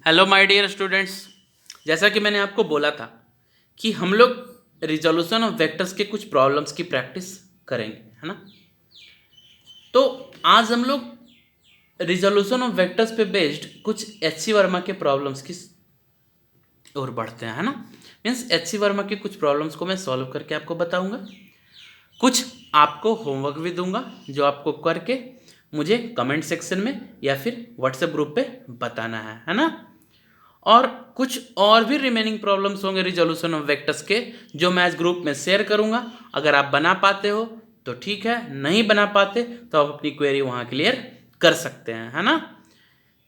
Hello my dear students. जैसा कि मैंने आपको बोला था कि हम लोग रिजोल्यूशन ऑफ वेक्टर्स के कुछ प्रॉब्लम्स की प्रैक्टिस करेंगे, है ना। तो आज हम लोग रिजोल्यूशन ऑफ वेक्टर्स पे बेस्ड कुछ एच सी वर्मा के प्रॉब्लम्स की ओर बढ़ते हैं, है ना। मीन्स एच सी वर्मा के कुछ प्रॉब्लम्स को मैं सॉल्व करके आपको बताऊंगा, कुछ आपको होमवर्क भी दूंगा जो आपको करके मुझे कमेंट सेक्शन में या फिर व्हाट्सएप ग्रुप पे बताना है ना। और कुछ और भी रिमेनिंग प्रॉब्लम्स होंगे रिजोल्यूशन ऑफ वेक्टर्स के, जो मैं आज ग्रुप में शेयर करूंगा। अगर आप बना पाते हो तो ठीक है, नहीं बना पाते तो आप अपनी क्वेरी वहां क्लियर कर सकते हैं, है ना।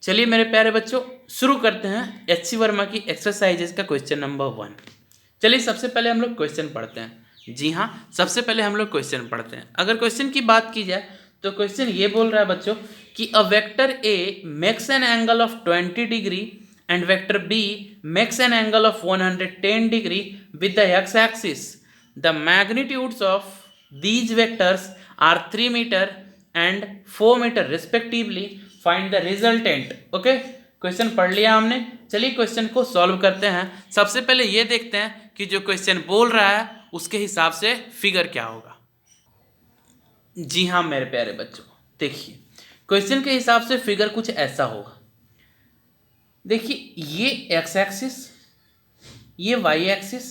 चलिए मेरे प्यारे बच्चों, शुरू करते हैं एच सी वर्मा की एक्सरसाइजेज का क्वेश्चन नंबर 1। चलिए सबसे पहले हम लोग क्वेश्चन पढ़ते हैं। जी हाँ, सबसे पहले हम लोग क्वेश्चन पढ़ते हैं। अगर क्वेश्चन की बात की जाए तो क्वेश्चन ये बोल रहा है बच्चों कि a vector A makes an angle of 20 degree and vector B makes an angle of 110 degree with the x-axis. The magnitudes of these vectors are 3 meter and 4 meter respectively. Find the resultant. Okay? Question पढ़ लिया हमने। चलिए question को solve करते हैं। सबसे पहले ये देखते हैं कि जो क्वेश्चन बोल रहा है उसके हिसाब से फिगर क्या होगा। जी हाँ मेरे प्यारे बच्चों, देखिए क्वेश्चन के हिसाब से फिगर कुछ ऐसा होगा। देखिए ये एक्स एक्सिस, ये वाई एक्सिस।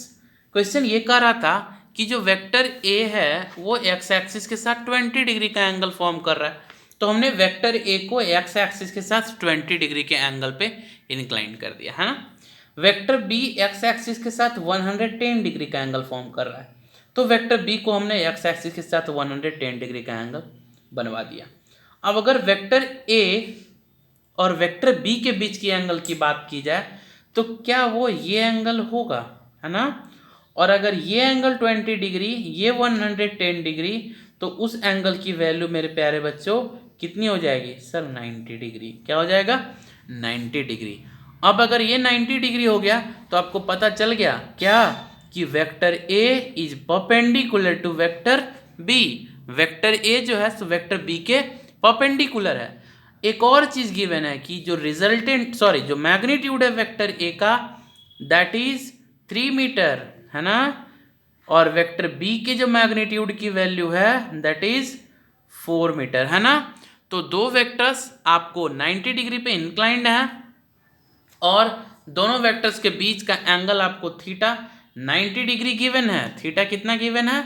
क्वेश्चन ये कह रहा था कि जो वेक्टर ए है वो एक्स एक्सिस के साथ 20 डिग्री का एंगल फॉर्म कर रहा है, तो हमने वेक्टर ए को एक्स एक्सिस के साथ 20 डिग्री के एंगल पे इंक्लाइन कर दिया, है ना। वेक्टर बी एक्स एक्सिस के साथ 110 डिग्री का एंगल फॉर्म कर रहा है, तो वेक्टर बी को हमने एक्स एक्सिस के साथ 110 डिग्री का एंगल बनवा दिया। अब अगर वेक्टर ए और वेक्टर बी के बीच की एंगल की बात की जाए तो क्या वो ये एंगल होगा, है ना। और अगर ये एंगल 20 डिग्री, ये 110 डिग्री, तो उस एंगल की वैल्यू मेरे प्यारे बच्चों कितनी हो जाएगी सर? 90 डिग्री। क्या हो जाएगा? 90 डिग्री। अब अगर ये 90 डिग्री हो गया तो आपको पता चल गया क्या कि vector A is perpendicular to vector B. Vector A जो है सो वेक्टर बी के परपेंडिकुलर है। एक और चीज गिवन है कि जो रिजल्टेंट जो मैग्नीट्यूड है वेक्टर ए का दैट इज 3 मीटर, है ना। और वेक्टर बी के जो मैग्नीट्यूड की वैल्यू है दैट इज 4 मीटर, है ना। तो दो वेक्टर्स आपको 90 डिग्री पे इंक्लाइंड है और दोनों वेक्टर्स के बीच का एंगल आपको थीटा 90 डिग्री गिवन है। थीटा कितना गिवन है?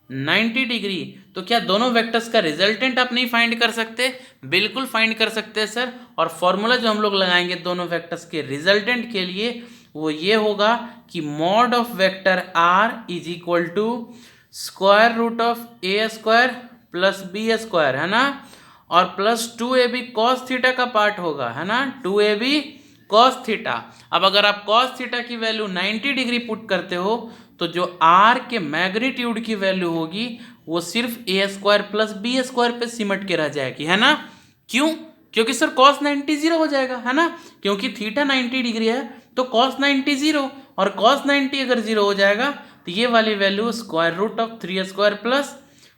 90 डिग्री। तो क्या दोनों वेक्टर्स का रिजल्टेंट आप नहीं फाइंड कर सकते? बिल्कुल फाइंड कर सकते हैं सर। और फॉर्मूला जो हम लोग लगाएंगे दोनों वेक्टर्स के रिजल्टेंट के लिए वो ये होगा कि mod of vector R is equal to square root of A square plus B square, है ना। और प्लस 2ab कॉस थीटा का पार्ट होगा, है ना। 2ab cos theta. अब अगर आप कॉस थीटा की वैल्यू 90 डिग्री पुट करते हो तो जो आर के मैग्नीट्यूड की वैल्यू होगी वो सिर्फ ए स्क्वायर प्लस बी स्क्वायर पे सिमट के रह जाएगी, है ना। क्यों? क्योंकि सर कॉस 90 जीरो हो जाएगा, है ना। क्योंकि थीटा 90 डिग्री है तो कॉस 90 जीरो, और कॉस 90 अगर जीरो हो जाएगा तो ये वाली value square root of 3 square plus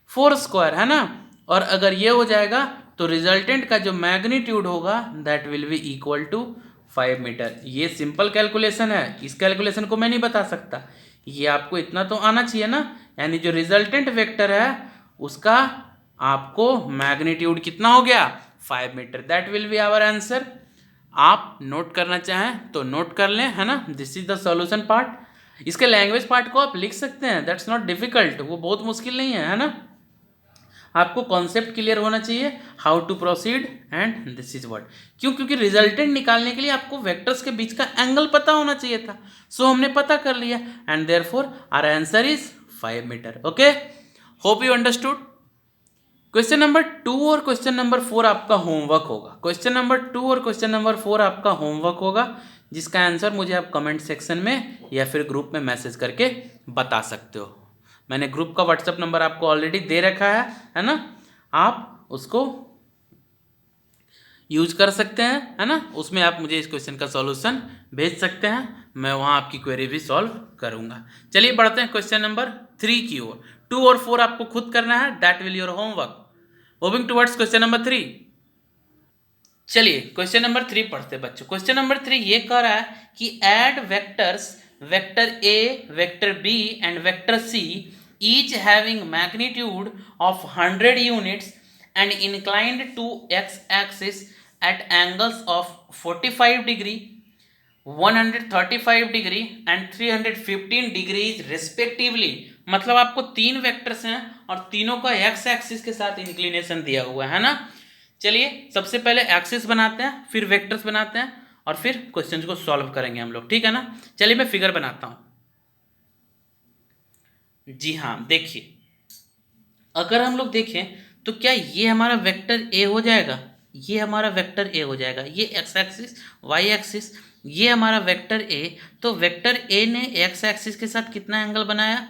4 square, है ना। और अगर ये हो जाएगा तो रिजल्टेंट का जो मैग्नीट्यूड होगा that will be equal to 5 metre. ये सिंपल कैलकुलेशन है, इस कैलकुलेशन को मैं नहीं बता सकता, ये आपको इतना तो आना चाहिए ना। यानी जो रिजल्टेंट वेक्टर है उसका आपको मैग्नीट्यूड कितना हो गया? 5 metre. That will be our answer. आप नोट करना चाहें तो नोट कर लें, है ना। This is the solution part. इसके लैंग्वेज पार्ट को आप लिख सकते हैं, दैट्स नॉट डिफिकल्ट, वो बहुत मुश्किल नहीं है ना। आपको कॉन्सेप्ट क्लियर होना चाहिए, how to proceed and this is what. क्यों? क्योंकि रिजल्टेंट निकालने के लिए आपको वेक्टर्स के बीच का एंगल पता होना चाहिए था। सो हमने पता कर लिया and therefore our answer is 5 metre. Okay, hope you understood. Question number 2 और क्वेश्चन नंबर 4 आपका होमवर्क होगा। क्वेश्चन नंबर 2 और क्वेश्चन नंबर 4 आपका होमवर्क होगा, जिसका आंसर मुझे आप कमेंट सेक्शन में या फिर ग्रुप में मैसेज करके बता सकते हो। मैंने ग्रुप का व्हाट्सएप नंबर आपको ऑलरेडी दे रखा है ना। आप उसको यूज कर सकते हैं, है ना। उसमें आप मुझे इस क्वेश्चन का सॉल्यूशन भेज सकते हैं, मैं वहाँ आपकी क्वेरी भी सॉल्व करूँगा। चलिए बढ़ते हैं क्वेश्चन नंबर 3 की ओर। 2 और 4 आपको खुद करना है, that will your homework. Moving towards question number 3। चलिए क्वेश्चन नंबर 3 पढ़ते हैं बच्चों। क्वेश्चन नंबर 3 ये कह रहा है कि add vectors vector A, vector B and vector C each having magnitude of 100 units and inclined to X axis at angles of 45 degree, 135 degree and 315 degrees respectively. मतलब आपको तीन वेक्टर्स हैं और तीनों का एक्स एक्सिस के साथ इंक्लिनेशन दिया हुआ है ना। चलिए सबसे पहले एक्सिस बनाते हैं, फिर वेक्टर्स बनाते हैं और फिर क्वेश्चंस को सॉल्व करेंगे हम लोग, ठीक है ना। चलिए मैं फिगर बनाता हूं। जी हाँ, देखिए अगर हम लोग देखें तो क्या ये हमारा वेक्टर ए हो जाएगा, ये हमारा वेक्टर ए हो जाएगा, ये एक्स एक्सिस वाई एक्सिस, ये हमारा वेक्टर ए। तो वेक्टर ए ने एक्स एक्सिस के साथ कितना एंगल बनाया,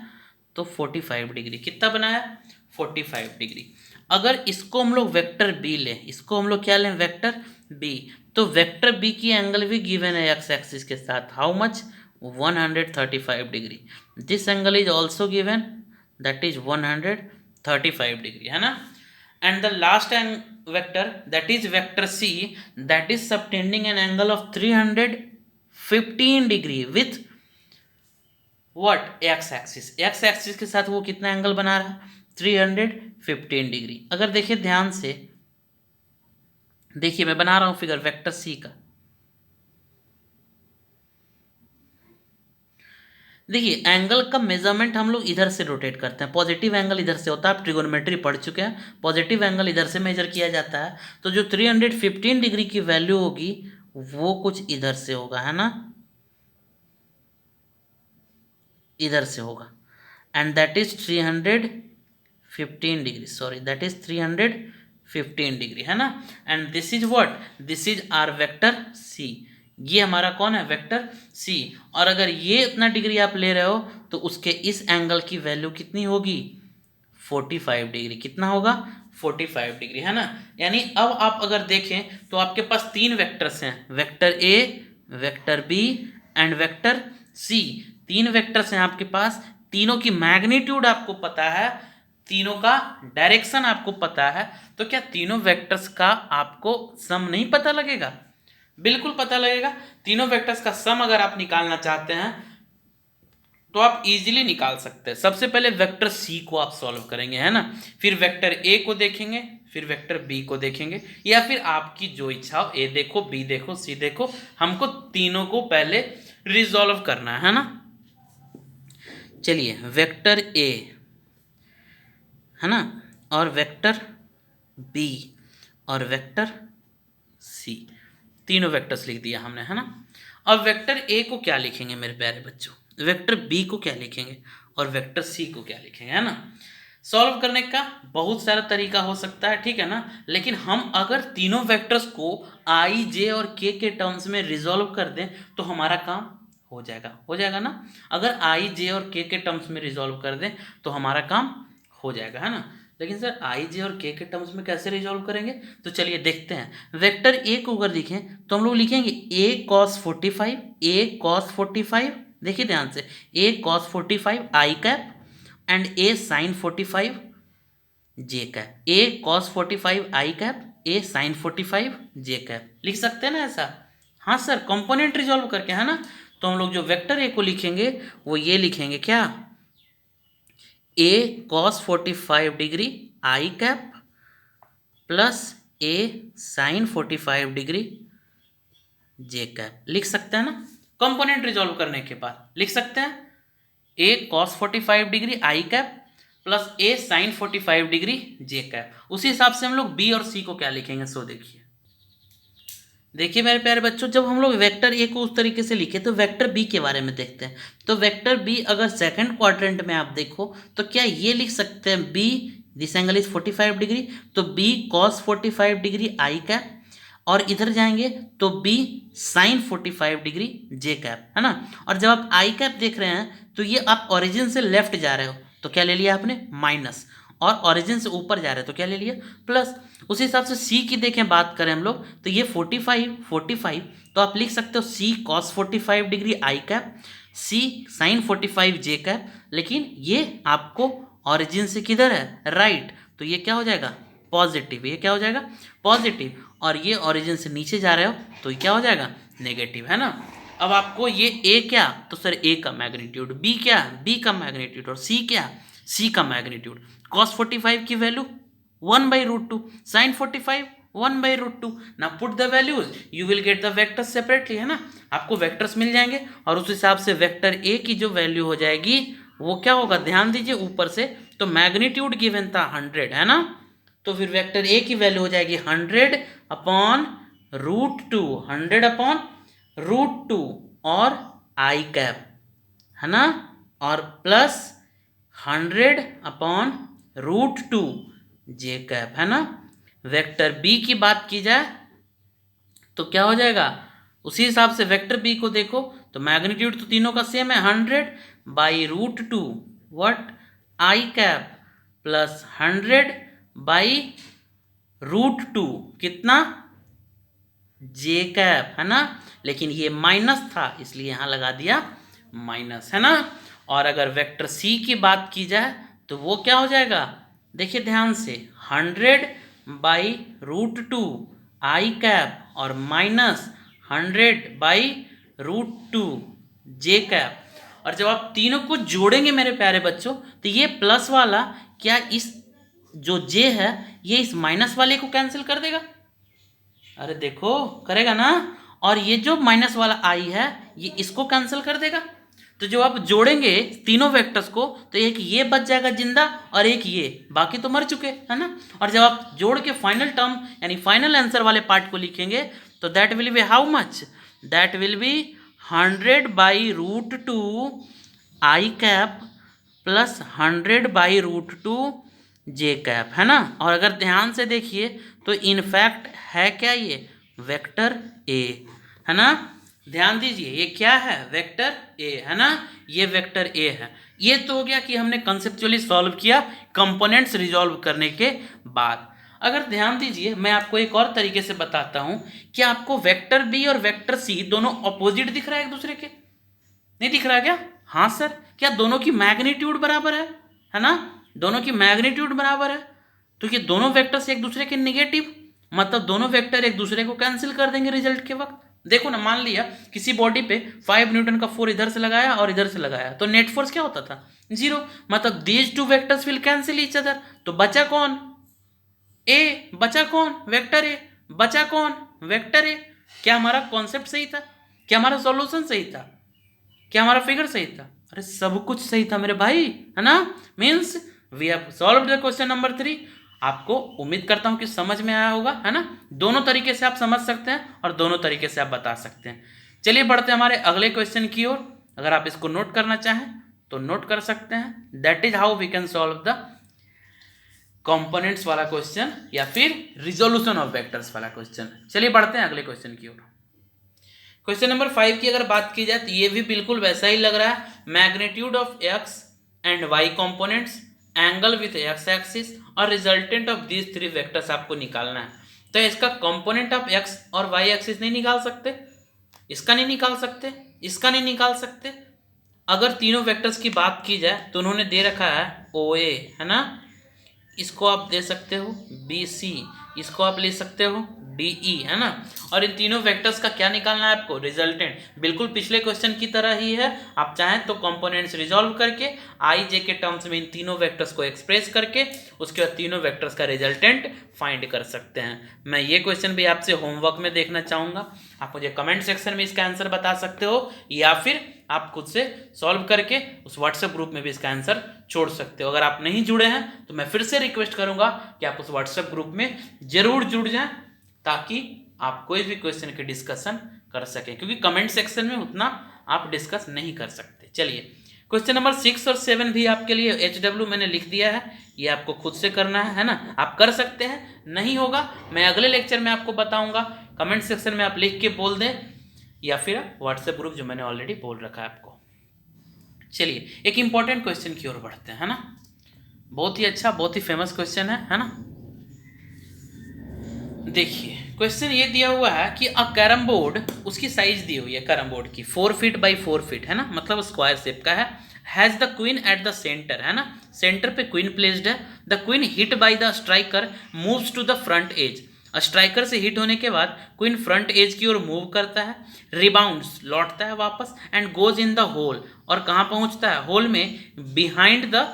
तो 45 डिग्री। कितना बनाया, 45 डिग्री। अगर इसको हम लोग वेक्टर बी लें, इसको हम लोग क्या लें, वेक्टर बी, तो वेक्टर बी की एंगल भी गिवन है एक्स एक्सिस के साथ, how much, 135 degree. This angle is also given, that is 135 degree, है ना। And the last vector that is vector C, that is subtending an angle of 315 degree with what, X axis. X axis के साथ वो कितना angle बना रहा, 315 degree. अगर देखिए ध्यान से, देखिए मैं बना रहा हूं फिगर वेक्टर सी का। देखिए एंगल का मेजरमेंट हम लोग इधर से रोटेट करते हैं, पॉजिटिव एंगल इधर से होता है, आप ट्रिगोनोमेट्री पढ़ चुके हैं, पॉजिटिव एंगल इधर से मेजर किया जाता है। तो जो 315 डिग्री की वैल्यू होगी वो कुछ इधर से होगा, है ना, इधर से होगा, and that is 315 degree, sorry that is 315 degree, है ना। And this is what, this is our vector C. ये हमारा कौन है, वेक्टर सी। और अगर ये इतना डिग्री आप ले रहे हो तो उसके इस एंगल की वैल्यू कितनी होगी, 45 डिग्री। कितना होगा, 45 डिग्री, है ना। यानी अब आप अगर देखें तो आपके पास तीन वेक्टर्स हैं, vector A, vector B and vector C. तीन वेक्टर्स हैं आपके पास, तीनों की मैग्नीट्यूड आपको पता है, तीनों का डायरेक्शन आपको पता है। तो क्या तीनों वेक्टर्स का आपको सम नहीं पता लगेगा, बिल्कुल पता लगेगा। तीनों वेक्टर्स का सम अगर आप निकालना चाहते हैं तो आप इजीली निकाल सकते हैं। सबसे पहले वेक्टर सी को आप सॉल्व करेंगे, है ना, फिर वेक्टर ए को देखेंगे, फिर वेक्टर बी को देखेंगे, या फिर आपकी जो इच्छा हो, ए देखो, बी देखो, सी देखो, हमको तीनों को पहले रिजॉल्व करना है ना। चलिए वेक्टर ए, है ना, और वेक्टर बी और वेक्टर सी, तीनों वेक्टर्स लिख दिया हमने, है ना। अब वेक्टर ए को क्या लिखेंगे मेरे प्यारे बच्चों, वेक्टर बी को क्या लिखेंगे और वेक्टर सी को क्या लिखेंगे, है ना। सॉल्व करने का बहुत सारा तरीका हो सकता है, ठीक है ना, लेकिन हम अगर तीनों वेक्टर्स को आई, जे और के टर्म्स में रिजॉल्व कर दें तो हमारा काम हो जाएगा, हो जाएगा ना। अगर आई, जे और के टर्म्स में रिजॉल्व कर दें तो हमारा काम हो जाएगा, है ना। लेकिन सर आई, जे और के टर्म्स में कैसे रिजॉल्व करेंगे, तो चलिए देखते हैं। वेक्टर ए को अगर लिखें तो हम लोग लिखेंगे ए कॉस 45, ए कॉस 45, देखिए ध्यान से, A cos 45 I cap and A sine 45 J cap, A cos 45 I cap, A sine 45 J cap, लिख सकते हैं ना ऐसा। हाँ सर, कंपोनेंट रिजॉल्व करके, है ना। तो हम लोग जो वेक्टर ए को लिखेंगे वो ये लिखेंगे, क्या, A cos 45 degree I cap plus A sine 45 degree J cap, लिख सकते हैं ना। कंपोनेंट रिजॉल्व करने के बाद लिख सकते हैं A cos 45 degree I cap plus A sine 45 degree J cap. उसी हिसाब से हम लोग बी और सी को क्या लिखेंगे, सो देखिए। देखिए मेरे प्यारे बच्चों, जब हम लोग वेक्टर ए को उस तरीके से लिखे तो वेक्टर बी के बारे में देखते हैं। तो वेक्टर बी अगर सेकंड क्वाड्रेंट में आप देखो तो क्या ये लिख सकते हैं, B this angle is 45 degree, तो B cos 45 degree I cap, और इधर जाएंगे तो B sine 45 degree J cap, है ना। और जब आप आई कैप देख रहे हैं तो ये आप ओरिजिन से लेफ्ट जा रहे हो तो क्या ले लिया आपने, माइनस, और ओरिजिन से ऊपर जा रहे हैं तो क्या ले लिया, प्लस। उसी हिसाब से सी की देखें बात करें हम लोग तो ये 45 तो आप लिख सकते हो C cos 45 degree I cap, C sine 45 J cap, लेकिन ये आपको ओरिजिन से किधर है, राइट, तो ये क्या हो जाएगा, पॉजिटिव, ये क्या हो जाएगा पॉजिटिव, और ये ओरिजिन से नीचे जा रहे हो तो ये क्या हो जाएगा नेगेटिव, है ना। अब आपको ये ए क्या, तो सर ए का मैग्नीट्यूड, बी क्या, बी का मैग्नीट्यूड, और सी क्या, सी का मैग्नीट्यूड। cos 45 की वैल्यू 1/√2, sin 45 1/√2। ना put the values, you will get the vectors separately, है ना। आपको वेक्टर्स मिल जाएंगे और उस हिसाब से वेक्टर ए की जो वैल्यू हो जाएगी वो क्या होगा, ध्यान दीजिए ऊपर से तो मैग्नीट्यूड गिवन था 100, है ना, तो फिर वेक्टर ए की वैल्यू हो जाएगी 100/√2, 100/√2 और आई कैप, है ना, और प्लस 100/√2 जे कैप, है ना। वेक्टर बी की बात की जाए तो क्या हो जाएगा, उसी हिसाब से वेक्टर बी को देखो तो मैग्नीट्यूड तो तीनों का सेम है, 100/√2 व्हाट आई कैप प्लस 100/√2 कितना जे कैप, है ना। लेकिन ये माइनस था इसलिए यहाँ लगा दिया माइनस, है ना। और अगर वेक्टर सी की बात की जाए तो वो क्या हो जाएगा, देखिए ध्यान से, 100/√2 आई कैप और माइनस 100/√2 जे कैप। और जब आप तीनों को जोड़ेंगे मेरे प्यारे बच्चों तो ये प्लस वाला क्या इस जो जे है ये इस माइनस वाले को कैंसिल कर देगा, अरे देखो करेगा ना, और ये जो माइनस वाला आई है ये इसको कैंसिल कर देगा। तो जब आप जोड़ेंगे तीनों वेक्टर्स को तो एक ये बच जाएगा जिंदा और एक ये, बाकी तो मर चुके, है ना। और जब आप जोड़ के फाइनल टर्म यानी फाइनल आंसर वाले पार्ट को लिखेंगे तो that will B how much, that will B 100/√2 I cap plus 100/√2 J cap, है ना। और अगर ध्यान से देखिए तो इनफैक्ट है क्या, ये वेक्टर ए, है ना। ध्यान दीजिए ये क्या है, वेक्टर ए, है ना, ये वेक्टर ए है। ये तो हो गया कि हमने कंसेप्चुअली सॉल्व किया कंपोनेंट्स रिजॉल्व करने के बाद। अगर ध्यान दीजिए मैं आपको एक और तरीके से बताता हूं कि आपको वेक्टर बी और वेक्टर सी दोनों अपोजिट दिख रहा है एक दूसरे के, नहीं दिख रहा क्या, हाँ सर, क्या दोनों की मैग्नीट्यूड बराबर है ना, दोनों की मैग्नीट्यूड बराबर है, तो ये दोनों वेक्टर्स एक दूसरे के नेगेटिव, मतलब दोनों वेक्टर एक दूसरे को कैंसिल कर देंगे रिजल्ट के वक्त। देखो ना, मान लिया किसी बॉडी पे 5 न्यूटन का फोर्स इधर से लगाया और इधर से लगाया तो नेट फोर्स क्या होता था 0, मतलब these two vectors will cancel each other. तो बचा कौन, ए, बचा कौन वेक्टर ए, बचा कौन वेक्टर ए। क्या हमारा कॉन्सेप्ट सही था, क्या हमारा सॉल्यूशन सही था, क्या हमारा फिगर सही था, अरे सब कुछ सही था मेरे भाई, है ना। Means we have solved the question number 3। आपको उम्मीद करता हूं कि समझ में आया होगा, है ना। दोनों तरीके से आप समझ सकते हैं और दोनों तरीके से आप बता सकते हैं। चलिए बढ़ते हैं हमारे अगले क्वेश्चन की ओर। अगर आप इसको नोट करना चाहें तो नोट कर सकते हैं। That is how we can solve the components वाला क्वेश्चन या फिर रिजोल्यूशन ऑफ वेक्टर्स वाला क्वेश्चन। चलिए बढ़ते हैं अगले क्वेश्चन की ओर। क्वेश्चन नंबर 5 की अगर बात की जाए तो ये भी बिल्कुल वैसा ही लग रहा है। Magnitude of X and Y components, angle with X axis और रिजल्टेंट ऑफ दीज 3 वेक्टर्स आपको निकालना है। तो इसका कंपोनेंट ऑफ एक्स और वाई एक्सिस नहीं निकाल सकते, इसका नहीं निकाल सकते, इसका नहीं निकाल सकते। अगर तीनों वेक्टर्स की बात की जाए तो उन्होंने दे रखा है ओ ए, है ना, इसको आप दे सकते हो बी सी, इसको आप ले सकते हो डी ई, है ना। और इन तीनों वेक्टर्स का क्या निकालना है आपको, रिजल्टेंट। बिल्कुल पिछले क्वेश्चन की तरह ही है। आप चाहें तो कंपोनेंट्स रिजॉल्व करके आई जे के टर्म्स में इन तीनों वेक्टर्स को एक्सप्रेस करके उसके बाद तीनों वेक्टर्स का रिजल्टेंट फाइंड कर सकते हैं। मैं ये क्वेश्चन भी आपसे होमवर्क में देखना चाहूँगा। आप मुझे कमेंट सेक्शन में इसका आंसर बता सकते हो या फिर आप खुद से सॉल्व करके उस व्हाट्सएप ग्रुप में भी इसका आंसर छोड़ सकते हो। अगर आप नहीं जुड़े हैं तो मैं फिर से रिक्वेस्ट करूंगा कि आप उस व्हाट्सएप ग्रुप में जरूर जुड़ जाएं ताकि आप कोई भी क्वेश्चन की डिस्कशन कर सकें, क्योंकि कमेंट सेक्शन में उतना आप डिस्कस नहीं कर सकते। चलिए क्वेश्चन नंबर 6 और 7 भी आपके लिए HW मैंने लिख दिया है, ये आपको खुद से करना है ना। आप कर सकते हैं, नहीं होगा मैं अगले लेक्चर में आपको बताऊंगा। कमेंट सेक्शन में आप लिख के बोल दें या फिर व्हाट्सएप ग्रुप जो मैंने ऑलरेडी बोल रखा है आपको। चलिए एक इंपॉर्टेंट क्वेश्चन की ओर बढ़ते हैं, है ना। बहुत ही अच्छा, बहुत ही फेमस क्वेश्चन है ना। देखिए क्वेश्चन ये दिया हुआ है कि अ कैरम बोर्ड, उसकी साइज दी हुई है कैरम बोर्ड की 4 फीट बाई 4 फीट, है ना, मतलब स्क्वायर शेप का है, has the queen at the centre, है ना, सेंटर पे क्वीन प्लेस्ड है। The queen hit by the striker moves to the front edge, striker से हिट होने के बाद क्वीन फ्रंट एज की ओर मूव करता है, रिबाउंड्स लौटता है वापस, and goes in the hole, और कहाँ पहुंचता है, होल में, behind the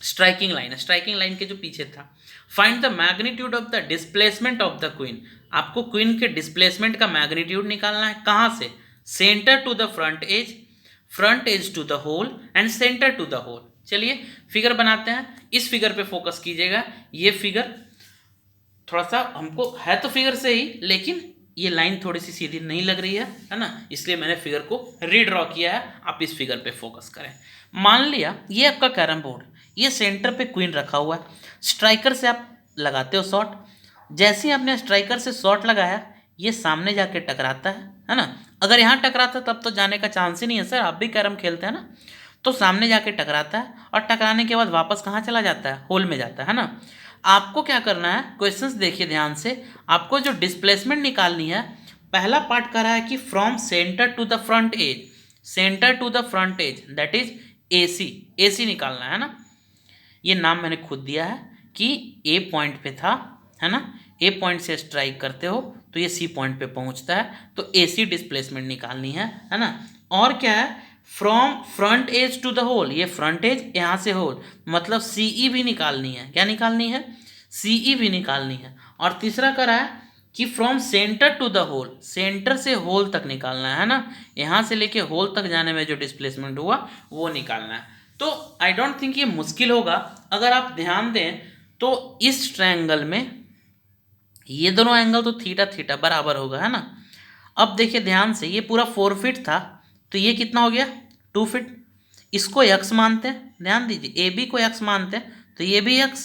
striking line, striking line के जो पीछे था। Find the magnitude of the displacement of the queen, आपको क्वीन के डिस्प्लेसमेंट का मैग्नीट्यूड निकालना है, कहाँ से, centre to the front edge to the hole and centre to the hole. चलिए फिगर बनाते हैं, इस फिगर पे फोकस कीजिएगा। ये फिगर थोड़ा सा हमको है तो फिगर से ही, लेकिन ये लाइन थोड़ी सी सीधी नहीं लग रही है ना, इसलिए मैंने फिगर को रीड्रॉ किया है। आप इस फिगर पे फोकस करें। मान लिया ये आपका कैरम बोर्ड, ये सेंटर पे क्वीन रखा हुआ है, स्ट्राइकर से आप लगाते हो शॉट, जैसे ही आपने स्ट्राइकर से शॉट लगाया ये सामने जाके टकराता है ना। अगर यहाँ टकराता तब तो जाने का चांस ही नहीं है सर, आप भी कैरम खेलते हैं ना। तो सामने जाके टकराता है और टकराने के बाद वापस कहाँ चला जाता है, होल में जाता है ना। आपको क्या करना है, क्वेश्चंस देखिए ध्यान से, आपको जो डिस्प्लेसमेंट निकालनी है, पहला पार्ट कह रहा है कि from centre to the front edge, centre to the front edge that is AC, AC निकालना है ना। ये नाम मैंने खुद दिया है कि ए पॉइंट पे था, है ना, ए पॉइंट से स्ट्राइक करते हो तो ये सी पॉइंट पे पहुंचता है, तो एसी डिस्प्लेसमेंट निकालनी है ना। और क्या है, from front edge to the hole, ये फ्रंट एज यहाँ से होल, मतलब सीई भी निकालनी है। क्या निकालनी है, सीई भी निकालनी है। और तीसरा करा है कि from centre to the hole, centre से होल तक निकालना है ना, यहाँ से लेके होल तक जाने में जो डिस्प्लेसमेंट हुआ वो निकालना है। तो आई डोंट थिंक ये मुश्किल होगा। अगर आप ध्यान दें तो इस ट्रायंगल में ये दोनों एंगल तो थीटा थीटा बराबर होगा, है ना। अब देखिए ध्यान से, ये पूरा 4 फीट था, तो ये कितना हो गया, 2 फीट। इसको x मानते हैं, ध्यान दीजिए, ए बी को x मानते हैं, तो ये भी x,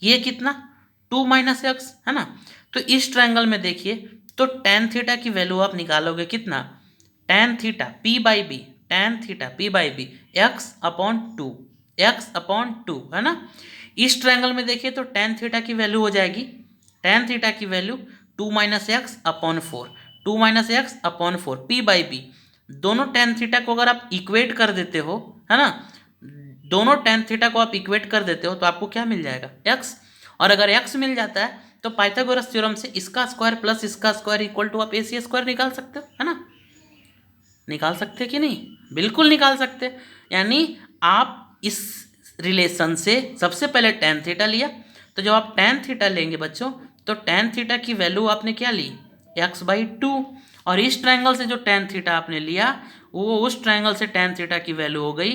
ये कितना 2 माइनस एक्स, है ना। तो इस ट्रायंगल में देखिए तो tan थीटा की वैल्यू आप निकालोगे कितना, tan theta p by B, tan theta p by B, x upon 2, x upon 2, है ना। इस ट्रायंगल में देखिए तो tan थीटा की वैल्यू हो जाएगी, tan थीटा की value 2 minus X upon 4, 2 minus X upon 4, p by B. दोनों tan थीटा को अगर आप इक्वेट कर देते हो, है ना, दोनों tan थीटा को आप इक्वेट कर देते हो तो आपको क्या मिल जाएगा, x। और अगर x मिल जाता है तो पाइथागोरस थ्योरम से इसका स्क्वायर प्लस इसका स्क्वायर इक्वल टू आप AC स्क्वायर निकाल सकते हो, है ना। निकाल सकते कि नहीं, बिल्कुल निकाल सकते। यानी आप इस रिलेशन से सबसे पहले tan थीटा लिया, तो जब आप tan थीटा लेंगे बच्चों तो tan थीटा की वैल्यू आपने क्या ली, x/2। और इस ट्रायंगल से जो tan थीटा आपने लिया वो उस ट्रायंगल से tan थीटा की वैल्यू हो गई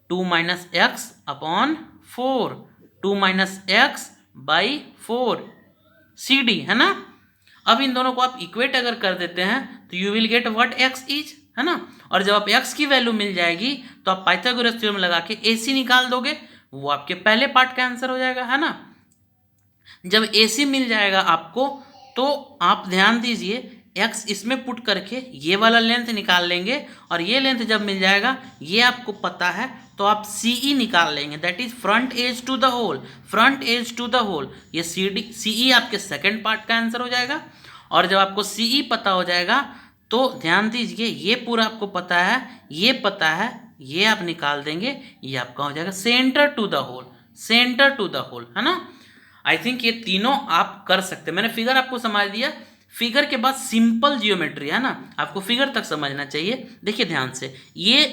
2 minus X upon 4, 2 minus x by 4 CD, है ना। अब इन दोनों को आप इक्वेट अगर कर देते हैं तो you will get what x is, है ना। और जब आप x की वैल्यू मिल जाएगी तो आप पाइथागोरस थ्योरम लगा के AC निकाल दोगे, वो आपके पहले पार्ट का आंसर हो जाएगा, है ना। जब AC मिल जाएगा आपको तो आप ध्यान दीजिए x इसमें पुट करके ये वाला लेंथ निकाल लेंगे, और ये लेंथ जब मिल जाएगा ये आपको पता है तो आप CE निकाल लेंगे, that is front edge to the hole, front edge to the hole. ये CE आपके सेकंड पार्ट का आंसर हो जाएगा। और जब आपको CE पता हो जाएगा तो ध्यान दीजिए ये पूरा आपको पता है, ये पता है, ये आप निकाल देंगे, ये आपका हो जाएगा centre to the hole, centre to the hole, है ना। आई थिंक ये तीनों आप कर सकते हैं। मैंने फिगर आपको समझ दिया, फिगर के बाद सिंपल जियोमेट्री, है ना, आपको फिगर तक समझना चाहिए। देखिए ध्यान से, ये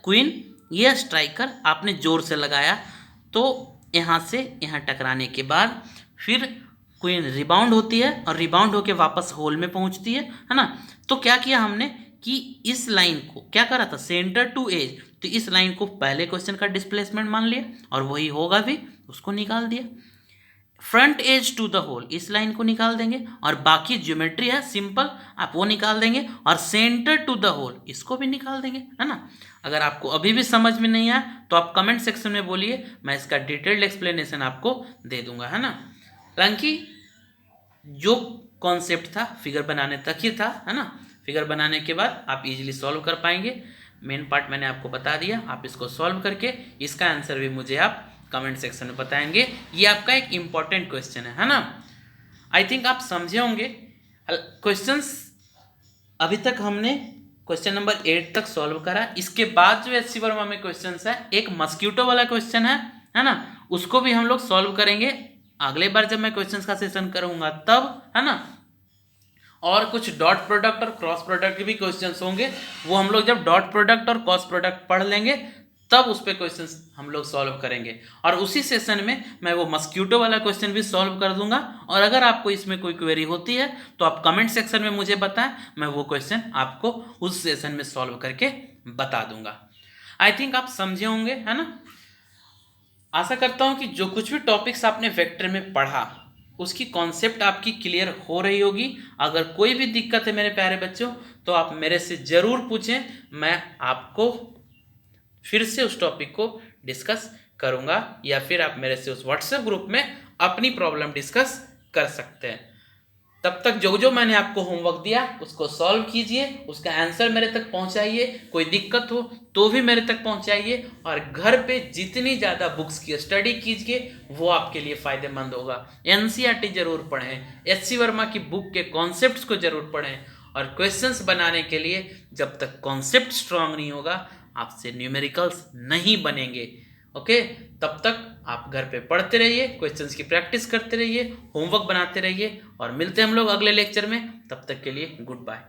क्वीन, ये स्ट्राइकर आपने जोर से लगाया तो यहाँ से यहाँ टकराने के बाद फिर क्वीन रिबाउंड होती है और रिबाउंड होके वापस होल में पहुँचती है ना। तो क्या किया हमने कि इस लाइन को क्या करा था, सेंटर टू एज, तो इस लाइन को पहले क्वेश्चन का डिस्प्लेसमेंट मान लिया और वही होगा भी, उसको निकाल दिया। Front edge to the hole, इस लाइन को निकाल देंगे, और बाकी ज्योमेट्री है सिंपल, आप वो निकाल देंगे, और सेंटर टू द होल इसको भी निकाल देंगे, है ना। अगर आपको अभी भी समझ में नहीं आया तो आप कमेंट सेक्शन में बोलिए, मैं इसका डिटेल्ड एक्सप्लेनेशन आपको दे दूंगा, है ना। हालांकि जो कॉन्सेप्ट था फिगर बनाने तक ही था, है ना। फिगर बनाने के बाद आप इजीली सॉल्व कर पाएंगे। मेन पार्ट मैंने आपको बता दिया, आप इसको सॉल्व करके इसका आंसर भी मुझे आप कमेंट सेक्शन में बताएंगे। ये आपका एक इम्पॉर्टेंट क्वेश्चन है ना। आई थिंक आप समझे होंगे क्वेश्चंस। अभी तक हमने क्वेश्चन नंबर 8 तक सॉल्व करा। इसके बाद जो एचसी वर्मा में क्वेश्चन है, एक मस्क्यूटो वाला क्वेश्चन है ना, उसको भी हम लोग सॉल्व करेंगे अगले बार जब मैं क्वेश्चंस का सेशन करूंगा तब, है ना। और कुछ डॉट प्रोडक्ट और क्रॉस प्रोडक्ट के भी क्वेश्चंस होंगे, वो हम लोग जब डॉट प्रोडक्ट और क्रॉस प्रोडक्ट पढ़ लेंगे तब उस पे क्वेश्चंस हम लोग सॉल्व करेंगे। और उसी सेशन में मैं वो मस्क्यूटो वाला क्वेश्चन भी सॉल्व कर दूंगा। और अगर आपको इसमें कोई क्वेरी होती है तो आप कमेंट सेक्शन में मुझे बताएं, मैं वो क्वेश्चन आपको उस सेशन में सॉल्व करके बता दूंगा। आई थिंक आप समझे होंगे, है ना। आशा करता हूं कि जो कुछ भी टॉपिक्स आपने वेक्टर में पढ़ा उसकी कॉन्सेप्ट आपकी क्लियर हो रही होगी। अगर कोई भी दिक्कत है मेरे प्यारे बच्चों तो आप मेरे से ज़रूर पूछें, मैं आपको फिर से उस टॉपिक को डिस्कस करूंगा, या फिर आप मेरे से उस व्हाट्सएप ग्रुप में अपनी प्रॉब्लम डिस्कस कर सकते हैं। तब तक जो जो मैंने आपको होमवर्क दिया उसको सॉल्व कीजिए, उसका आंसर मेरे तक पहुंचाइए। कोई दिक्कत हो तो भी मेरे तक पहुंचाइए। और घर पे जितनी ज़्यादा बुक्स की स्टडी कीजिए वो आपके लिए फ़ायदेमंद होगा। एनसीईआरटी जरूर पढ़ें, एचसी वर्मा की बुक के कॉन्सेप्ट्स को जरूर पढ़ें। और क्वेश्चंस बनाने के लिए जब तक कॉन्सेप्ट स्ट्रांग नहीं होगा आपसे न्यूमेरिकल्स नहीं बनेंगे। ओके, तब तक आप घर पे पढ़ते रहिए, क्वेश्चंस की प्रैक्टिस करते रहिए, होमवर्क बनाते रहिए, और मिलते हैं हम लोग अगले लेक्चर में। तब तक के लिए गुड बाय।